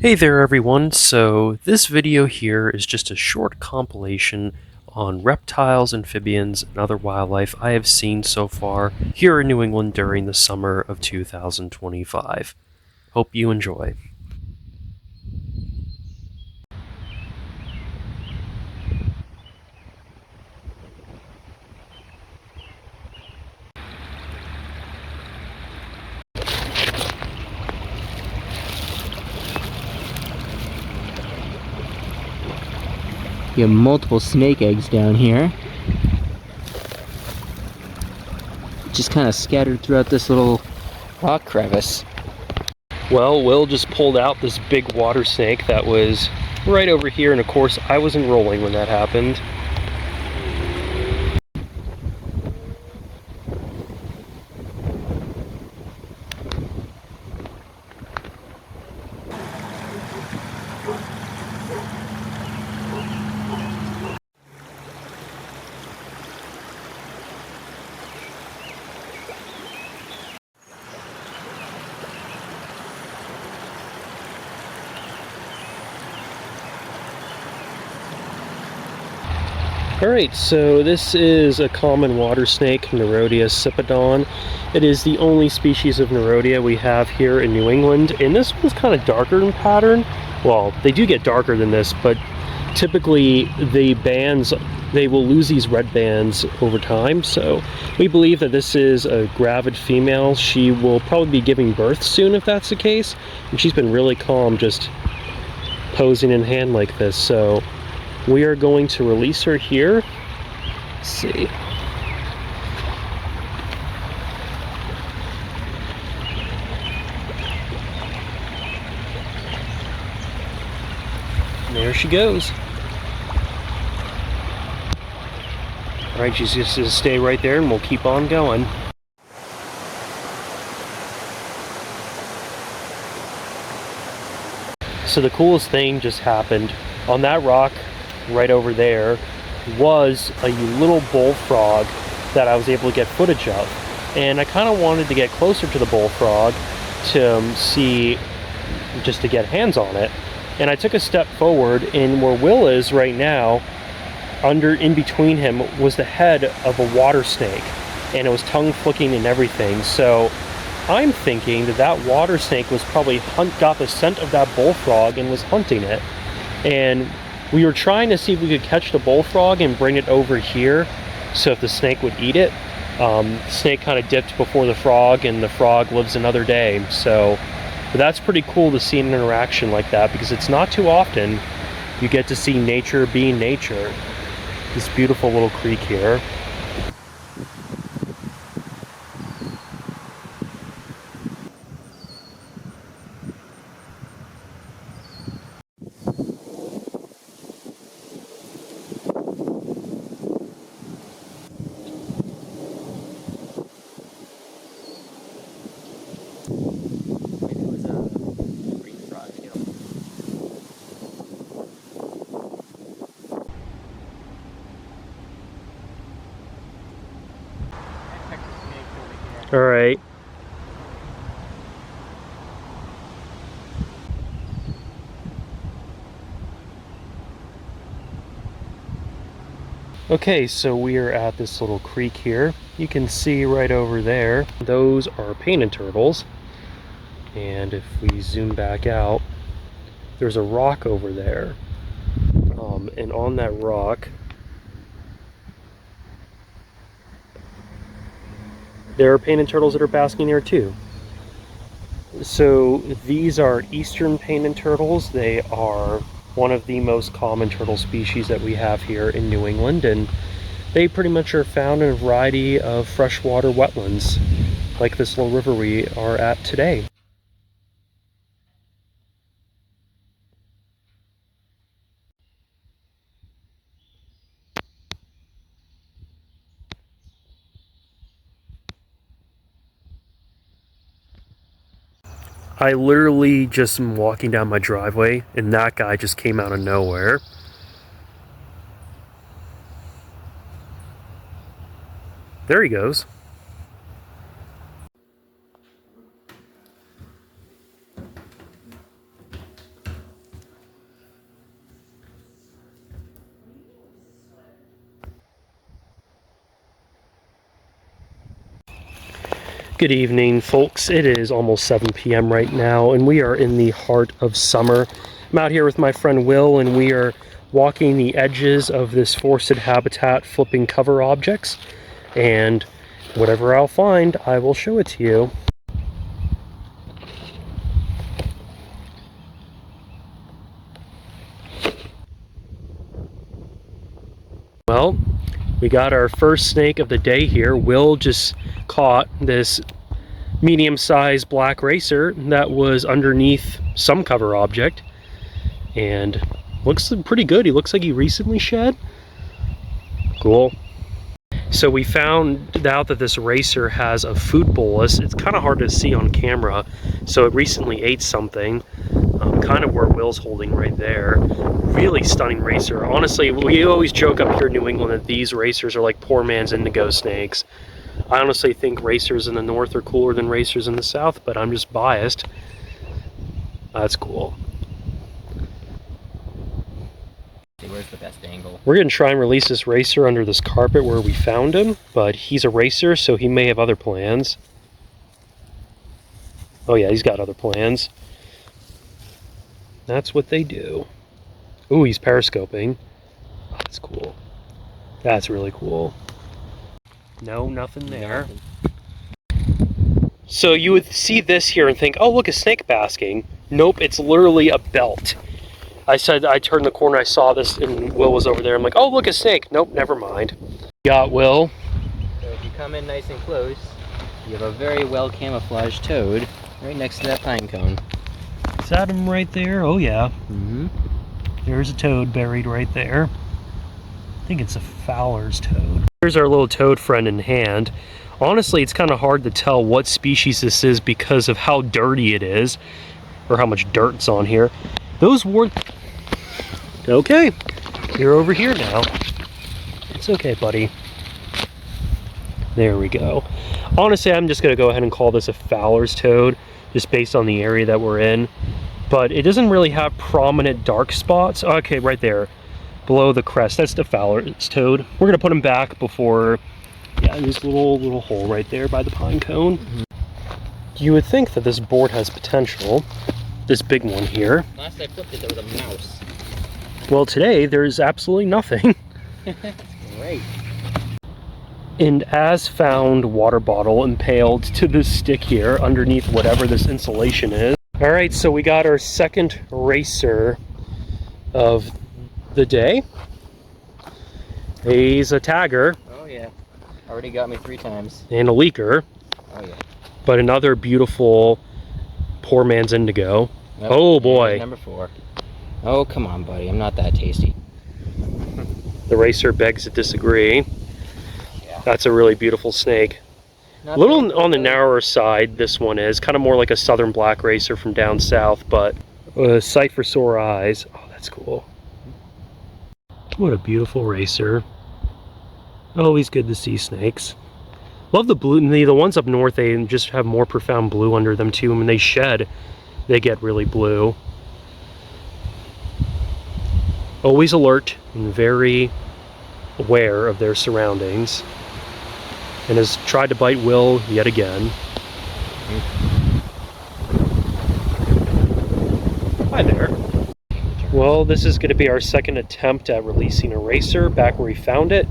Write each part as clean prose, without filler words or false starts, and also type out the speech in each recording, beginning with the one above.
Hey there everyone, so this video here is just a short compilation on reptiles, amphibians, and other wildlife I have seen so far here in New England during the summer of 2025. Hope you enjoy. You have multiple snake eggs down here. Just kind of scattered throughout this little rock crevice. Well, Will just pulled out this big water snake that was right over here, and of course I wasn't rolling when that happened. Alright, so this is a common water snake, Nerodia cipodon. It is the only species of Nerodia we have here in New England, and this one's kind of darker in pattern. Well, they do get darker than this, but typically they will lose these red bands over time, so we believe that this is a gravid female. She will probably be giving birth soon if that's the case, and she's been really calm just posing in hand like this, so we are going to release her here. Let's see. There she goes. Alright, she's just going to stay right there and we'll keep on going. So the coolest thing just happened. On that rock right over there was a little bullfrog that I was able to get footage of, and I kind of wanted to get closer to the bullfrog to see, just to get hands on it. And I took a step forward, and where Will is right now, in between him was the head of a water snake, and it was tongue flicking and everything. So I'm thinking that water snake was probably got the scent of that bullfrog and was hunting it. And we were trying to see if we could catch the bullfrog and bring it over here so if the snake would eat it. The snake kind of dipped before the frog, and the frog lives another day. So but that's pretty cool to see an interaction like that, because it's not too often you get to see nature being nature. This beautiful little creek here. All right. Okay, so we are at this little creek here. You can see right over there, those are painted turtles. And if we zoom back out, there's a rock over there. And on that rock, there are painted turtles that are basking there too. So these are eastern painted turtles. They are one of the most common turtle species that we have here in New England, and they pretty much are found in a variety of freshwater wetlands, like this little river we are at today. I literally just am walking down my driveway, and that guy just came out of nowhere. There he goes. Good evening, folks. It is almost 7 p.m. right now, and we are in the heart of summer. I'm out here with my friend Will, and we are walking the edges of this forested habitat, flipping cover objects, and whatever I'll find, I will show it to you. Well, we got our first snake of the day here. Will just caught this medium-sized black racer that was underneath some cover object, and looks pretty good. He looks like he recently shed. Cool. So we found out that this racer has a food bolus. It's kind of hard to see on camera. So it recently ate something, kind of where Will's holding right there. Really stunning racer. Honestly, we always joke up here in New England that these racers are like poor man's indigo snakes. I honestly think racers in the north are cooler than racers in the south, but I'm just biased. That's cool. Where's the best angle? We're going to try and release this racer under this carpet where we found him, but he's a racer, so he may have other plans. Oh yeah, he's got other plans. That's what they do. Ooh, he's periscoping. That's cool. That's really cool. No, nothing there. So you would see this here and think, oh, look, a snake basking. Nope, it's literally a belt. I turned the corner, I saw this, and Will was over there. I'm like, oh, look, a snake. Nope, never mind. Got Will. So if you come in nice and close, you have a very well camouflaged toad right next to that pine cone. Is that him right there? Oh, yeah. Mm-hmm. There's a toad buried right there. I think it's a Fowler's toad. Here's our little toad friend in hand. Honestly, it's kind of hard to tell what species this is because of how dirty it is, or how much dirt's on here. Those were... Okay, you're over here now. It's okay, buddy. There we go. Honestly, I'm just going to go ahead and call this a Fowler's toad, just based on the area that we're in. But it doesn't really have prominent dark spots. Okay, right there, below the crest. That's the Fowler's toad. We're going to put him back before... Yeah, this little hole right there by the pine cone. Mm-hmm. You would think that this board has potential. This big one here. Last I flipped it, there was a mouse. Well, today there's absolutely nothing. Great. And as found water bottle impaled to this stick here underneath whatever this insulation is. All right, so we got our second racer of the day. He's a tagger. Oh yeah, already got me 3 times. And a leaker. Oh yeah. But another beautiful poor man's indigo. Nope. Oh boy. Number 4. Oh, come on, buddy. I'm not that tasty. The racer begs to disagree. Yeah. That's a really beautiful snake. Not A little on the narrower side, this one is. Kind of more like a southern black racer from down south, but a sight for sore eyes. Oh, that's cool. What a beautiful racer. Always good to see snakes. Love the blue. The ones up north, they just have more profound blue under them too. When they shed, they get really blue. Always alert and very aware of their surroundings. And has tried to bite Will yet again. Hi there. Well, this is going to be our second attempt at releasing a racer back where we found it.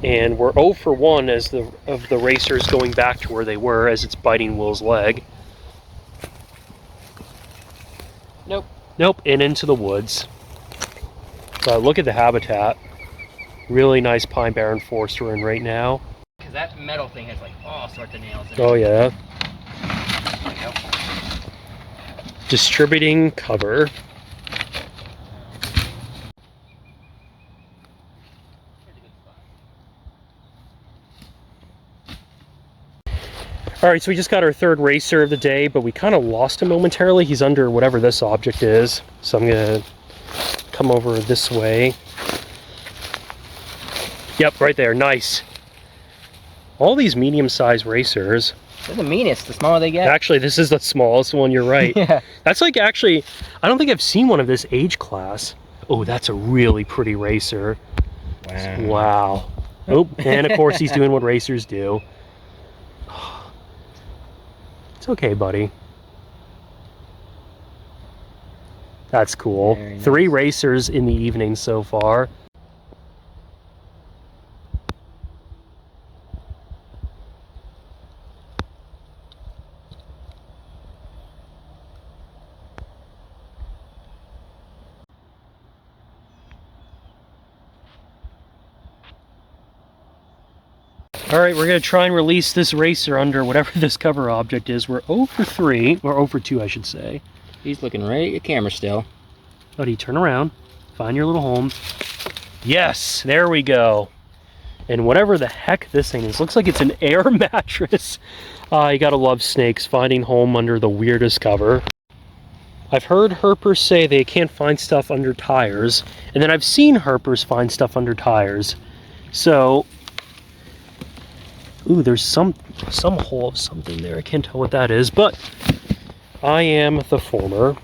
And we're 0 for 1 as of the racers going back to where they were as it's biting Will's leg. Nope. Nope, and into the woods. But look at the habitat. Really nice pine barren forest we're in right now. Because that metal thing has like all sorts of nails in it. Oh yeah. There we go. Distributing cover. All right, so we just got our third racer of the day, but we kind of lost him momentarily. He's under whatever this object is. So I'm gonna come over this way. Yep, right there, nice. All these medium-sized racers. They're the meanest, the smaller they get. Actually, this is the smallest one, you're right. Yeah. That's like actually, I don't think I've seen one of this age class. Oh, that's a really pretty racer. Wow. Wow. Oh, and of course he's doing what racers do. It's okay, buddy. That's cool. Very nice. 3 racers in the evening so far. All right, we're gonna try and release this racer under whatever this cover object is. We're 0 for 3, or 0 for 2, I should say. He's looking right at your camera still. Buddy, turn around, find your little home. Yes, there we go. And whatever the heck this thing is, looks like it's an air mattress. You gotta love snakes, finding home under the weirdest cover. I've heard herpers say they can't find stuff under tires, and then I've seen herpers find stuff under tires. So, ooh, there's some hole of something there. I can't tell what that is, but I am the former.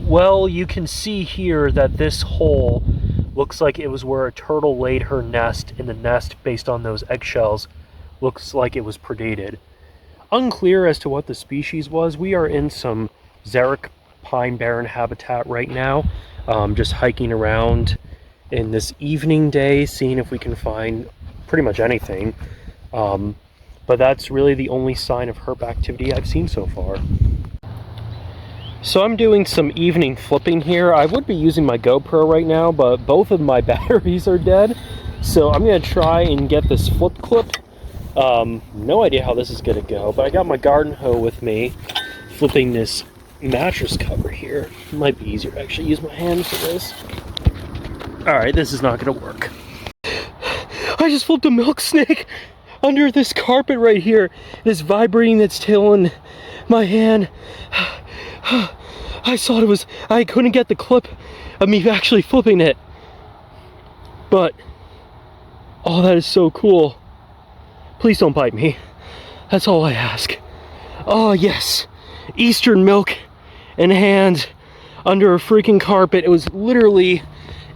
Well, you can see here that this hole looks like it was where a turtle laid her nest, and the nest, based on those eggshells, looks like it was predated. Unclear as to what the species was. We are in some xeric pine barren habitat right now, just hiking around in this evening day, seeing if we can find pretty much anything. But that's really the only sign of herp activity I've seen so far. So I'm doing some evening flipping here. I would be using my GoPro right now, but both of my batteries are dead. So I'm gonna try and get this flip clip. No idea how this is gonna go, but I got my garden hoe with me, flipping this mattress cover here. It might be easier to actually use my hand for this. All right, this is not gonna work. I just flipped a milk snake under this carpet right here. It's vibrating its tail in my hand. I thought it was, I couldn't get the clip of me actually flipping it. But, oh, that is so cool. Please don't bite me. That's all I ask. Oh, yes. Eastern milk in hand under a freaking carpet. It was literally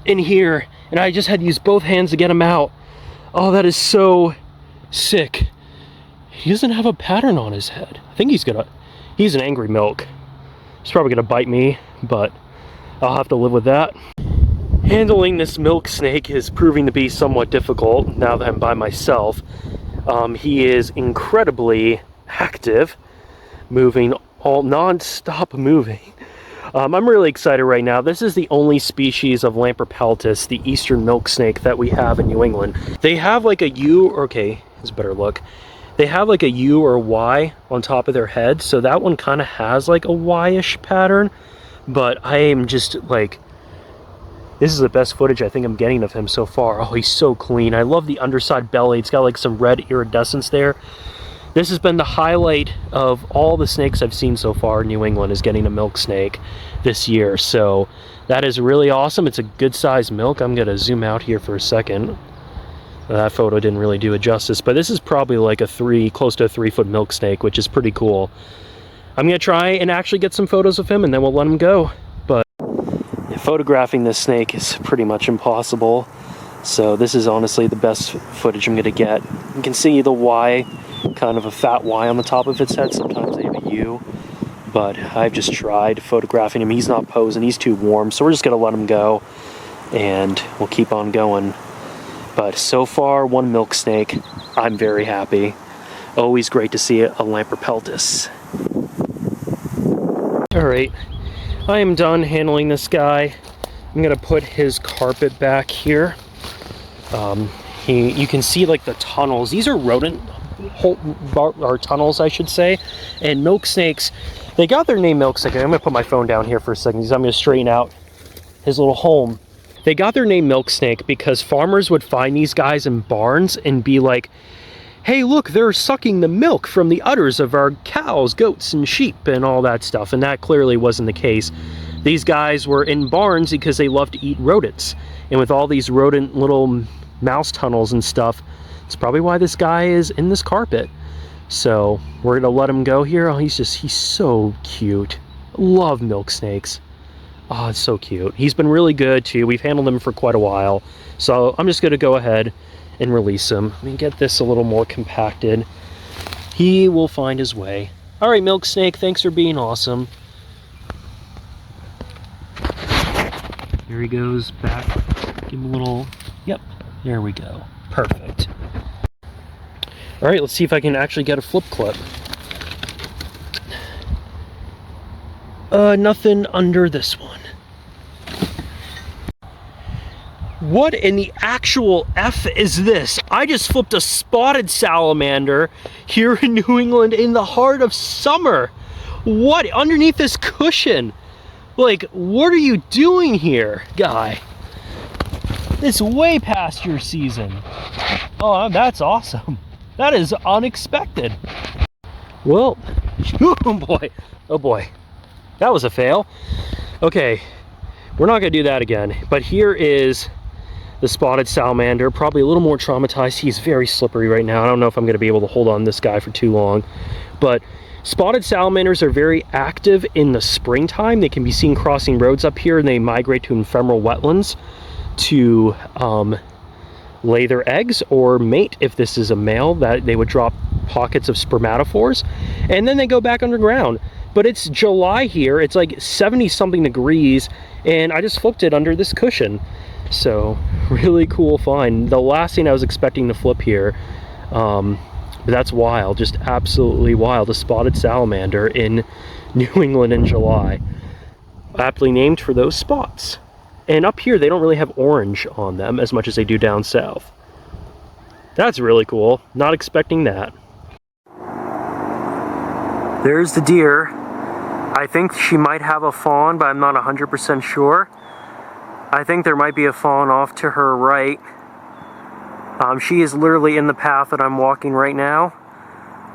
in here, and I just had to use both hands to get him out. Oh, that is so sick. He doesn't have a pattern on his head. I think he's an angry milk. He's probably gonna bite me, but I'll have to live with that. Handling this milk snake is proving to be somewhat difficult now that I'm by myself. He is incredibly active, moving, all non-stop moving. I'm really excited right now. This is the only species of Lamprepeltis, the eastern milk snake, that we have in New England. They have like a U, okay, it's a better look. They have like a U or a Y on top of their head, so that one kind of has like a Y-ish pattern, but I am just like, this is the best footage I think I'm getting of him so far. Oh, he's so clean. I love the underside belly. It's got like some red iridescence there. This has been the highlight of all the snakes I've seen so far in New England, is getting a milk snake this year, so that is really awesome. It's a good sized milk. I'm gonna zoom out here for a second. That photo didn't really do it justice, but this is probably like close to a 3-foot milk snake, which is pretty cool. I'm gonna try and actually get some photos of him, and then we'll let him go. But photographing this snake is pretty much impossible. So this is honestly the best footage I'm gonna get. You can see the Y, kind of a fat Y on the top of its head. Sometimes they have a U, but I've just tried photographing him. He's not posing, he's too warm, so we're just gonna let him go, and we'll keep on going. But so far, one milk snake. I'm very happy. Always great to see a Lamprepeltis. All right, I am done handling this guy. I'm gonna put his carpet back here. You can see like the tunnels. These are rodent or tunnels, I should say. And milk snakes, they got their name milk snake. I'm gonna put my phone down here for a second because I'm gonna straighten out his little home. They got their name milk snake because farmers would find these guys in barns and be like, hey, look, they're sucking the milk from the udders of our cows, goats, and sheep, and all that stuff. And that clearly wasn't the case. These guys were in barns because they love to eat rodents. And with all these rodent little mouse tunnels and stuff. It's probably why this guy is in this carpet. So we're gonna let him go here. Oh, he's so cute. Love milk snakes. Oh, it's so cute. He's been really good too. We've handled him for quite a while. So I'm just gonna go ahead and release him. Let me get this a little more compacted. He will find his way. All right, milk snake, thanks for being awesome. Here he goes back. Give him a little, yep, there we go. Perfect. All right, let's see if I can actually get a flip clip. Nothing under this one. What in the actual F is this? I just flipped a spotted salamander here in New England in the heart of summer. What, underneath this cushion? Like, what are you doing here, guy? It's way past your season. Oh, that's awesome. That is unexpected. Well, oh boy, that was a fail. Okay, we're not gonna do that again, but here is the spotted salamander, probably a little more traumatized. He's very slippery right now. I don't know if I'm gonna be able to hold on this guy for too long, but spotted salamanders are very active in the springtime. They can be seen crossing roads up here, and they migrate to ephemeral wetlands to lay their eggs or mate. If this is a male, that they would drop pockets of spermatophores, and then they go back underground. But it's July here, it's like 70 something degrees, and I just flipped it under this cushion. So really cool find. The last thing I was expecting to flip here, but that's wild, just absolutely wild. A spotted salamander in New England in July, aptly named for those spots. And up here they don't really have orange on them as much as they do down south. That's really cool, not expecting that. There's the deer. I think she might have a fawn, but I'm not 100% sure. I think there might be a fawn off to her right. She is literally in the path that I'm walking right now.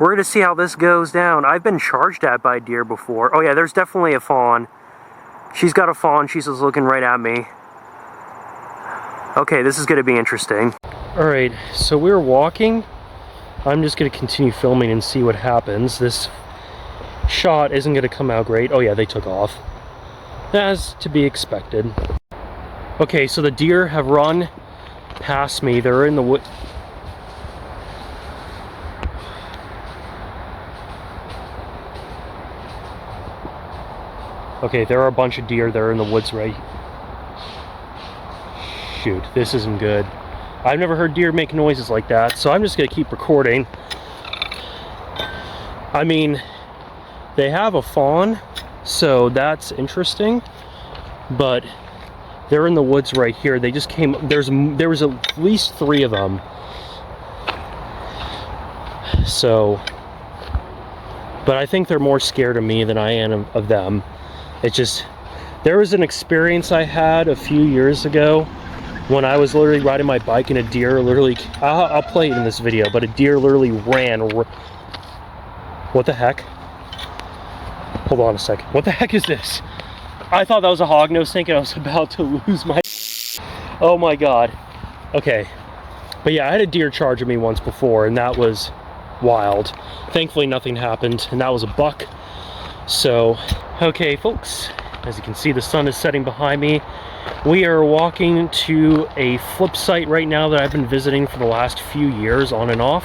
We're gonna see how this goes down. I've been charged at by deer before. Oh yeah, there's definitely a fawn. She's got a fawn, she's just looking right at me. Okay, this is gonna be interesting. All right, so we're walking. I'm just gonna continue filming and see what happens. This shot isn't gonna come out great. Oh yeah, they took off. As to be expected. Okay, so the deer have run past me. They're in the wood. Okay, there are a bunch of deer there in the woods right. Shoot, this isn't good. I've never heard deer make noises like that, so I'm just gonna keep recording. I mean, they have a fawn, so that's interesting, but they're in the woods right here. They just came, there was at least 3 of them. So, but I think they're more scared of me than I am of them. It just, there was an experience I had a few years ago when I was literally riding my bike and a deer literally, I'll play it in this video, but a deer literally ran. What the heck? Hold on a second. What the heck is this? I thought that was a hognose snake and I was about to lose my... Oh my god. Okay. But yeah, I had a deer charge at me once before, and that was wild. Thankfully nothing happened, and that was a buck. So, okay folks, as you can see, the sun is setting behind me. We are walking to a flip site right now that I've been visiting for the last few years on and off.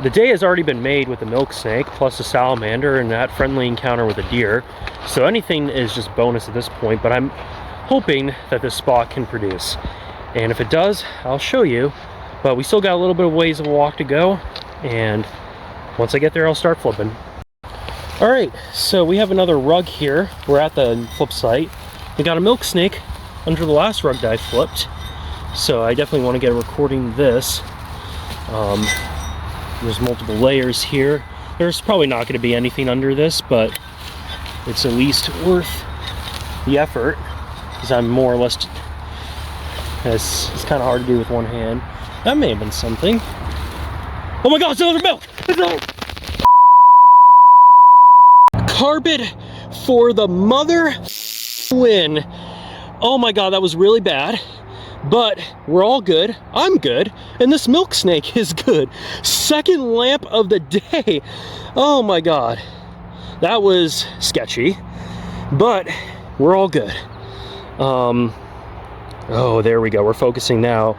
The day has already been made with the milk snake, plus the salamander, and that friendly encounter with a deer. So anything is just bonus at this point, but I'm hoping that this spot can produce. And if it does, I'll show you. But we still got a little bit of ways of a walk to go, and once I get there, I'll start flipping. All right, so we have another rug here. We're at the flip site. We got a milk snake under the last rug that I flipped, so I definitely want to get a recording of this. There's multiple layers here. There's probably not going to be anything under this, but it's at least worth the effort, because I'm more or less, it's kind of hard to do with one hand. That may have been something. Oh my god, it's another milk! It's another... Carpet for the mother win. Oh my god, that was really bad, but we're all good. I'm good. And this milk snake is good. Second lamp of the day. Oh my God. That was sketchy, but we're all good. Oh, there we go. We're focusing now.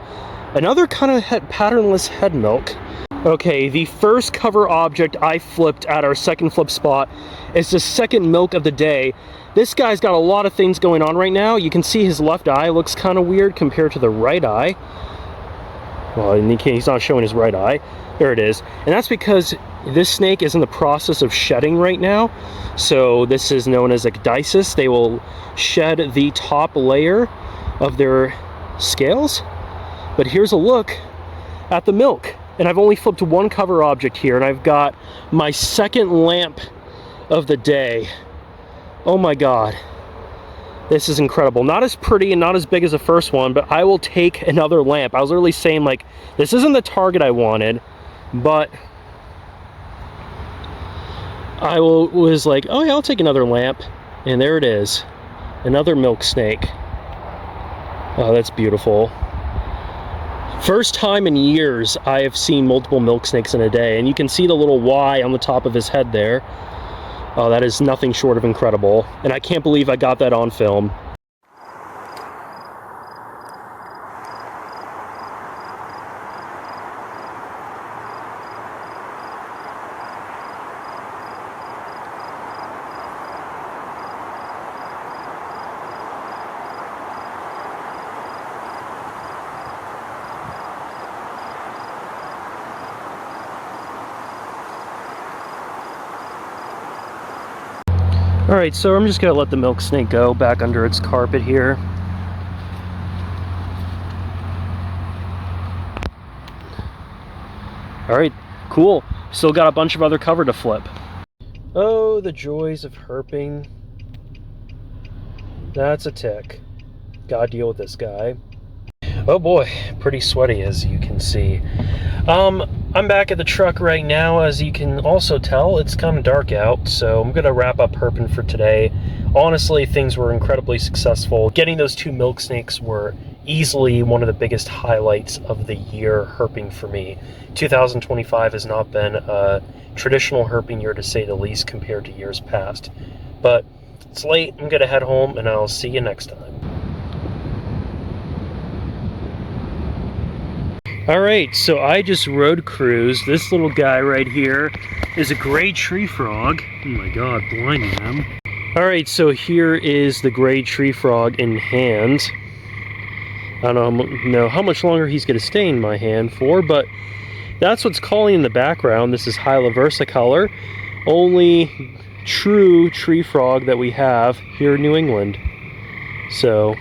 Another kind of patternless head milk. Okay, the first cover object I flipped at our second flip spot is the second milk of the day. This guy's got a lot of things going on right now. You can see his left eye looks kind of weird compared to the right eye. Well, he's not showing his right eye. There it is. And that's because this snake is in the process of shedding right now. So this is known as ecdysis. They will shed the top layer of their scales. But here's a look at the milk. And I've only flipped one cover object here, and I've got my second lamp of the day. Oh my God. This is incredible. Not as pretty and not as big as the first one, but I will take another lamp. I was literally saying, like, this isn't the target I wanted, but was like, oh yeah, I'll take another lamp. And there it is. Another milk snake. Oh, that's beautiful. First time in years I have seen multiple milk snakes in a day, and you can see the little Y on the top of his head there. Oh, that is nothing short of incredible, and I can't believe I got that on film. Alright, so I'm just going to let the milk snake go back under its carpet here. Alright, cool. Still got a bunch of other cover to flip. Oh, the joys of herping. That's a tick. Gotta deal with this guy. Oh boy, pretty sweaty as you can see. I'm back at the truck right now. As you can also tell, it's kind of dark out, so I'm gonna wrap up herping for today. Honestly, things were incredibly successful. Getting those 2 milk snakes were easily one of the biggest highlights of the year herping for me. 2025 has not been a traditional herping year, to say the least, compared to years past. But it's late, I'm gonna head home, and I'll see you next time. Alright, so I just road cruised. This little guy right here is a gray tree frog. Oh my God, blinding them. Alright, so here is the gray tree frog in hand. I don't know how much longer he's going to stay in my hand for, but that's what's calling in the background. This is Hyla versicolor, only true tree frog that we have here in New England. So